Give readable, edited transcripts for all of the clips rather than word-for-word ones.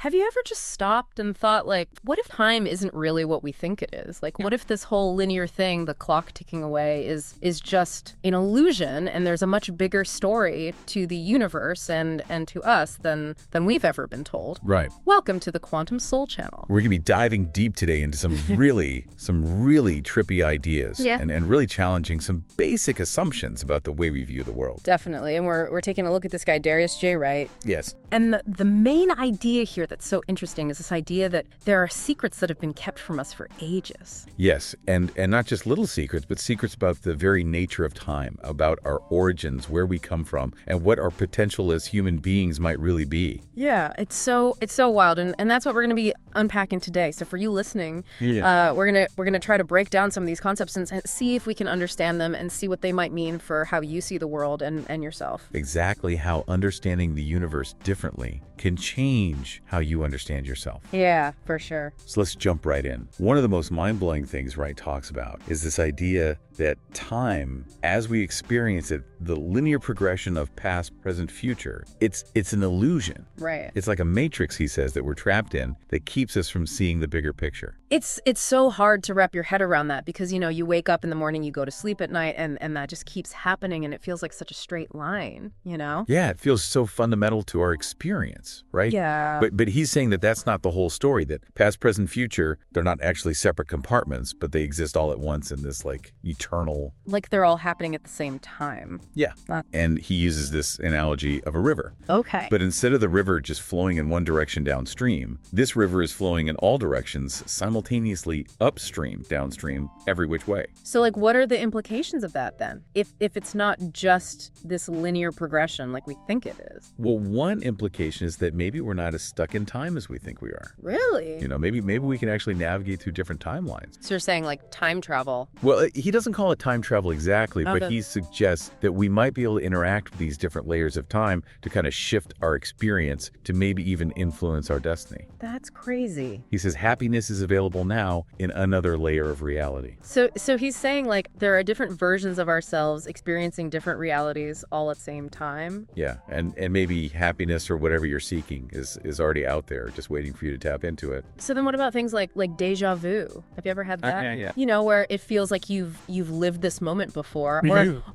Have you ever just stopped and thought, like, what if time isn't really what we think it is? Like, what if this whole linear thing, the clock ticking away, is just an illusion, and there's a much bigger story to the universe and to us than we've ever been told? Right. Welcome to the Quantum Soul Channel. We're going to be diving deep today into some really trippy ideas and really challenging some basic assumptions about the way we view the world. Definitely. And we're taking a look at this guy, Darius J. Wright. Yes. And the main idea here that's so interesting is this idea that there are secrets that have been kept from us for ages. Yes, and not just little secrets, but secrets about the very nature of time, about our origins, where we come from, and what our potential as human beings might really be. Yeah, it's so wild, and that's what we're going to be unpacking today. So for you listening, we're gonna try to break down some of these concepts and see if we can understand them and see what they might mean for how you see the world and yourself. Exactly how understanding the universe differently can change how you understand yourself. Yeah, for sure. So let's jump right in. One of the most mind-blowing things Wright talks about is this idea that time, as we experience it, the linear progression of past, present, future, it's an illusion. Right. It's like a matrix, he says, that we're trapped in that keeps us from seeing the bigger picture. It's so hard to wrap your head around that because, you wake up in the morning, you go to sleep at night, and that just keeps happening, and it feels like such a straight line, Yeah, it feels so fundamental to our experience, right? Yeah. But he's saying that that's not the whole story, that past, present, future, they're not actually separate compartments, but they exist all at once in this, eternal... Like they're all happening at the same time. Yeah. And he uses this analogy of a river. Okay. But instead of the river just flowing in one direction downstream, this river is flowing in all directions, simultaneously upstream, downstream, every which way. So, what are the implications of that then? If it's not just this linear progression like we think it is? Well, one implication is that maybe we're not as stuck in time as we think we are. Really? Maybe we can actually navigate through different timelines. So you're saying time travel? Well, he doesn't call it time travel exactly, but he suggests that we might be able to interact with these different layers of time to kind of shift our experience to maybe even influence our destiny. That's crazy. He says happiness is available now in another layer of reality. So he's saying there are different versions of ourselves experiencing different realities all at the same time? Yeah, and maybe happiness or whatever you're seeking is already out there, just waiting for you to tap into it. So then what about things like deja vu? Have you ever had that? Yeah. Where it feels like you've lived this moment before,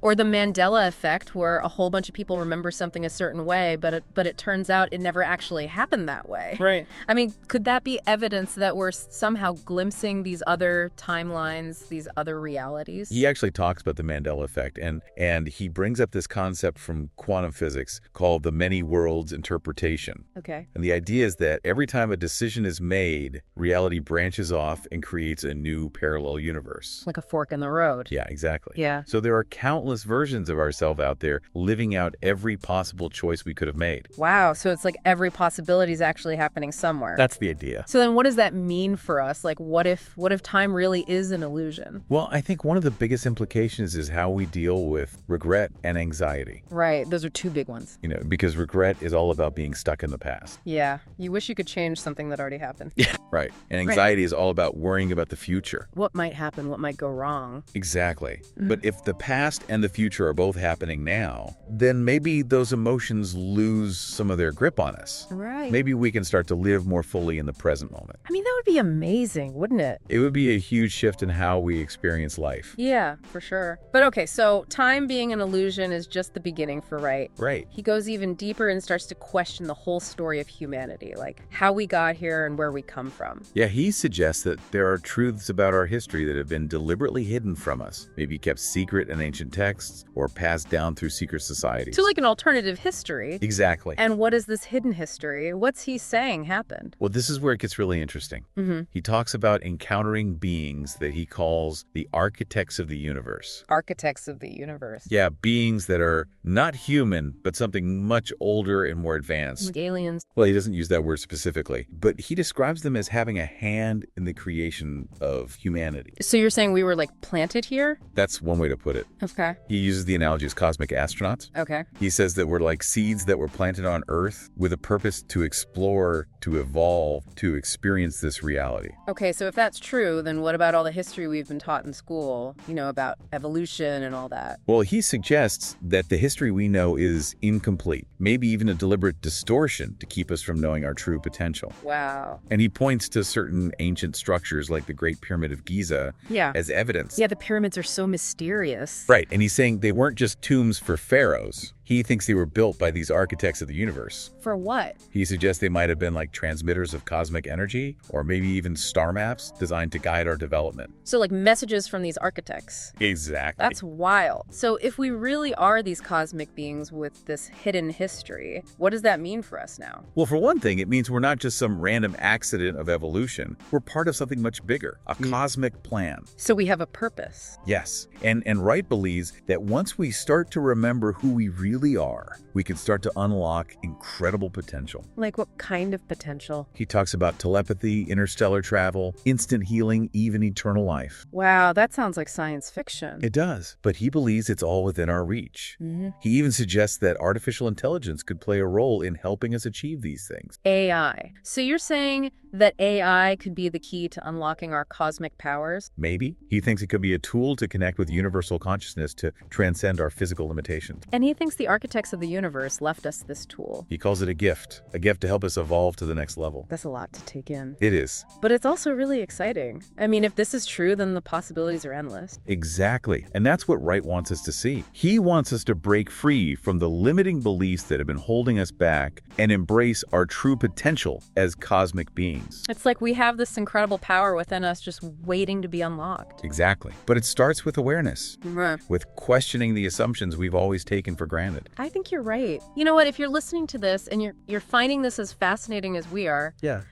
or the Mandela effect, where a whole bunch of people remember something a certain way, but it turns out it never actually happened that way. Right. I mean, could that be evidence that we're somehow glimpsing these other timelines, these other realities? He actually talks about the Mandela effect, and he brings up this concept from quantum physics called the many worlds interpretation. Okay. And the idea is that every time a decision is made, reality branches off and creates a new parallel universe. Like a fork in the road. Yeah, exactly. Yeah. So there are countless versions of ourselves out there living out every possible choice we could have made. Wow. So it's like every possibility is actually happening somewhere. That's the idea. So then what does that mean for us? What if time really is an illusion? Well, I think one of the biggest implications is how we deal with regret and anxiety. Right. Those are two big ones. Because regret is all about being stuck in the past. Yeah. You wish you could change something that already happened. Yeah, right. And anxiety is all about worrying about the future. What might happen? What might go wrong? Exactly. But if the past and the future are both happening now, then maybe those emotions lose some of their grip on us. Right. Maybe we can start to live more fully in the present moment. I mean, that would be amazing, wouldn't it? It would be a huge shift in how we experience life. Yeah, for sure. But okay, so time being an illusion is just the beginning for Wright. Right. He goes even deeper and starts to question the whole story of humanity, like how we got here and where we come from. Yeah, he suggests that there are truths about our history that have been deliberately hidden from us, maybe kept secret in ancient texts or passed down through secret societies. So like an alternative history. Exactly. And what is this hidden history? What's he saying happened? Well, this is where it gets really interesting. He talks about encountering beings that he calls the architects of the universe. Architects of the universe. Yeah, beings that are not human, but something much older and more advanced. Like aliens. Well, he doesn't use that word specifically, but he describes them as having a hand in the creation of humanity. So you're saying we were planted here? That's one way to put it. Okay. He uses the analogy as cosmic astronauts. Okay. He says that we're like seeds that were planted on Earth with a purpose to explore, to evolve, to experience this reality. Okay, so if that's true, then what about all the history we've been taught in school, about evolution and all that? Well, he suggests that the history we know is incomplete, maybe even a deliberate distortion distortion to keep us from knowing our true potential. Wow. And he points to certain ancient structures like the Great Pyramid of Giza Yeah. as evidence. Yeah, the pyramids are so mysterious. Right, and he's saying they weren't just tombs for pharaohs. He thinks they were built by these architects of the universe. For what? He suggests they might have been like transmitters of cosmic energy, or maybe even star maps designed to guide our development. So like messages from these architects. Exactly. That's wild. So if we really are these cosmic beings with this hidden history, what does that mean for us now? Well, for one thing, it means we're not just some random accident of evolution. We're part of something much bigger, a cosmic plan. So we have a purpose. Yes, and Wright believes that once we start to remember who we really are, we can start to unlock incredible potential. Like what kind of potential? He talks about telepathy, interstellar travel, instant healing, even eternal life. Wow, that sounds like science fiction. It does, but he believes it's all within our reach. He even suggests that artificial intelligence could play a role in helping us achieve these things. AI. So you're saying that AI could be the key to unlocking our cosmic powers? Maybe. He thinks it could be a tool to connect with universal consciousness to transcend our physical limitations. And he thinks the architects of the universe left us this tool. He calls it a gift to help us evolve to the next level. That's a lot to take in. It is. But it's also really exciting. I mean, if this is true, then the possibilities are endless. Exactly. And that's what Wright wants us to see. He wants us to break free from the limiting beliefs that have been holding us back and embrace our true potential as cosmic beings. It's like we have this incredible power within us just waiting to be unlocked. Exactly. But it starts with awareness, Right. with questioning the assumptions we've always taken for granted. I think you're right. You know what? If you're listening to this and you're finding this as fascinating as we are, Yeah.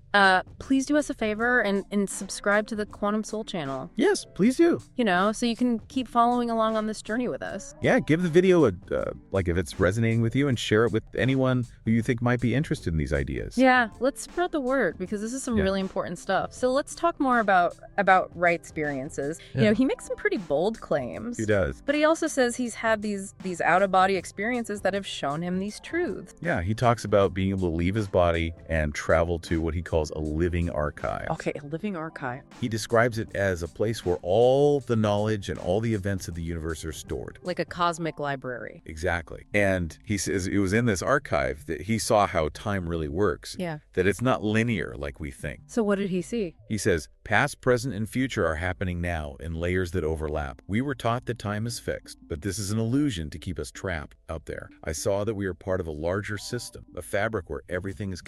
please do us a favor and subscribe to the Quantum Soul channel. Yes, please do. You know, so you can keep following along on this journey with us. Yeah, give the video if it's resonating with you, and share it with anyone who you think might be interested in these ideas. Yeah, let's spread the word because this is some really important stuff. So let's talk more about Wright's experiences. Yeah. You know, he makes some pretty bold claims. He does. But he also says he's had these out-of-body experiences that have shown him these truths. Yeah, he talks about being able to leave his body and travel to what he calls a living archive. Okay, a living archive. He describes it as a place where all the knowledge and all the events of the universe are stored. Like a cosmic library. Exactly. And he says it was in this archive that he saw how time really works. Yeah. That it's not linear like we think. So what did he see? He says, past, present, and future are happening now in layers that overlap. We were taught that time is fixed, but this is an illusion to keep us trapped out there. I saw that we are part of a larger system, a fabric where everything is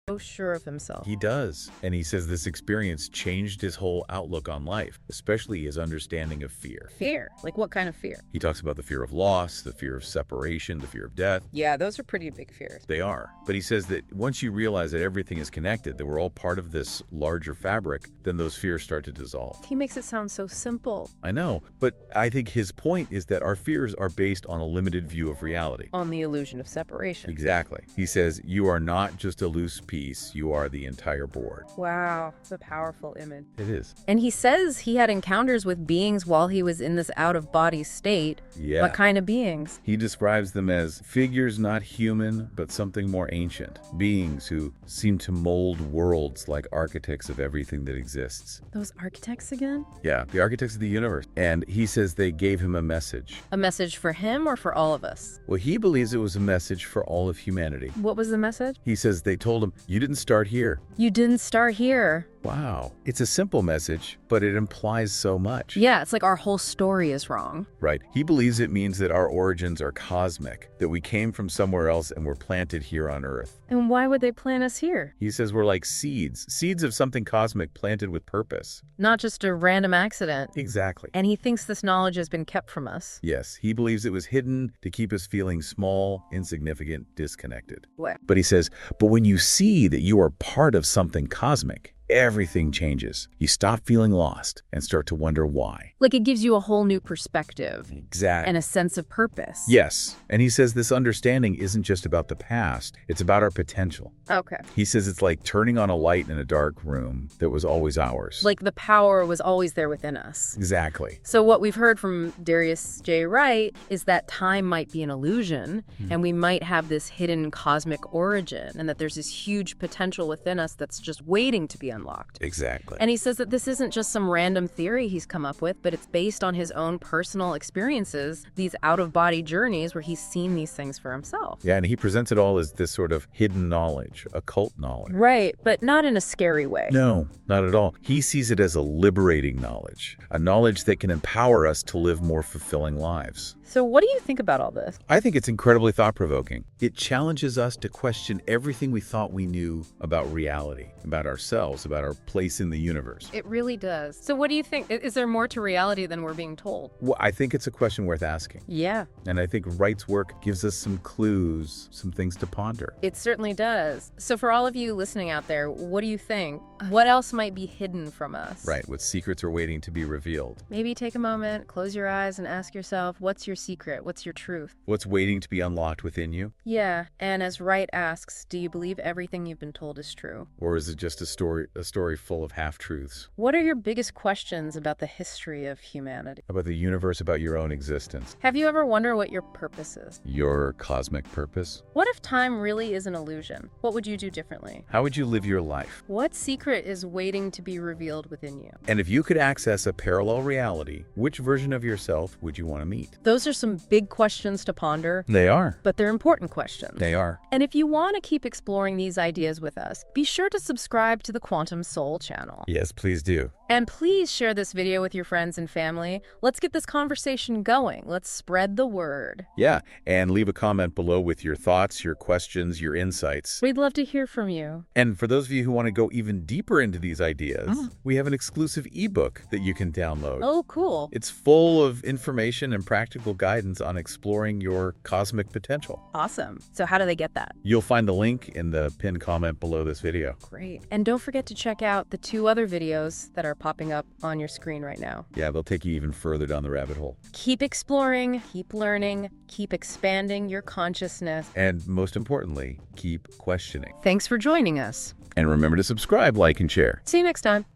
So sure of himself. He does. And he says this experience changed his whole outlook on life, especially his understanding of fear. Fear? Like what kind of fear? He talks about the fear of loss, the fear of separation, the fear of death. Yeah, those are pretty big fears. They are. But he says that once you realize that everything is connected, that we're all part of this larger fabric, then those fears start to dissolve. He makes it sound so simple. I know, but I think his point is that our fears are based on a limited view of reality. On the illusion of separation. Exactly. He says, you are not just a loose piece, you are the entire board. Wow, it's a powerful image. It is. And he says he had encounters with beings while he was in this out-of-body state. Yeah. What kind of beings? He describes them as figures not human, but something more ancient. Beings who seem to mold worlds like architects of everything that exists. Those architects again? Yeah, the architects of the universe. And he says they gave him a message. A message for him or for all of us? Well, he believes it was a message for all of humanity. What was the message? He says they told him, you didn't start here. You didn't start here. Wow. It's a simple message, but it implies so much. Yeah, it's like our whole story is wrong. Right. He believes it means that our origins are cosmic, that we came from somewhere else and were planted here on Earth. And why would they plant us here? He says we're like seeds of something cosmic planted with purpose. Not just a random accident. Exactly. And he thinks this knowledge has been kept from us. Yes, he believes it was hidden to keep us feeling small, insignificant, disconnected. What? But he says, but when you see that you are part of something cosmic, everything changes. You stop feeling lost and start to wonder why. Like it gives you a whole new perspective. Exactly. And a sense of purpose. Yes. And he says this understanding isn't just about the past, it's about our potential. Okay. He says it's like turning on a light in a dark room that was always ours. Like the power was always there within us. Exactly. So what we've heard from Darius J. Wright is that time might be an illusion and we might have this hidden cosmic origin and that there's this huge potential within us that's just waiting to be unlocked. unlocked. Exactly. And he says that this isn't just some random theory he's come up with, but it's based on his own personal experiences, these out-of-body journeys where he's seen these things for himself. Yeah, and he presents it all as this sort of hidden knowledge, occult knowledge. Right, but not in a scary way. No, not at all. He sees it as a liberating knowledge, a knowledge that can empower us to live more fulfilling lives. So what do you think about all this? I think it's incredibly thought-provoking. It challenges us to question everything we thought we knew about reality, about ourselves, about our place in the universe. It really does. So what do you think? Is there more to reality than we're being told? Well, I think it's a question worth asking. Yeah, And I think Wright's work gives us some clues, some things to ponder. it certainly does. So for all of you listening out there, what do you think? What else might be hidden from us? Right, what secrets are waiting to be revealed? Maybe take a moment, close your eyes, and ask yourself, what's your secret? What's your truth? What's waiting to be unlocked within you? Yeah, and as Wright asks, do you believe everything you've been told is true? Or is it just a story full of half-truths? What are your biggest questions about the history of humanity? About the universe, about your own existence, Have you ever wondered what your purpose is? your cosmic purpose? What if time really is an illusion? What would you do differently? How would you live your life? What secret is waiting to be revealed within you? And if you could access a parallel reality, which version of yourself would you want to meet? Those are some big questions to ponder, They are. but they're important questions. They are. And if you want to keep exploring these ideas with us, be sure to subscribe to the Quantum Soul channel. Yes, please do. And please share this video with your friends and family. Let's get this conversation going. Let's spread the word. Yeah, and leave a comment below with your thoughts, your questions, your insights. We'd love to hear from you. And for those of you who want to go even deeper into these ideas, we have an exclusive ebook that you can download. Oh, cool. It's full of information and practical guidance on exploring your cosmic potential. Awesome. So how do they get that? You'll find the link in the pinned comment below this video. Great. And don't forget to check out the 2 other videos that are popping up on your screen right now. Yeah, they'll take you even further down the rabbit hole. Keep exploring, keep learning, keep expanding your consciousness. And most importantly, keep questioning. Thanks for joining us. And remember to subscribe, like, and share. See you next time.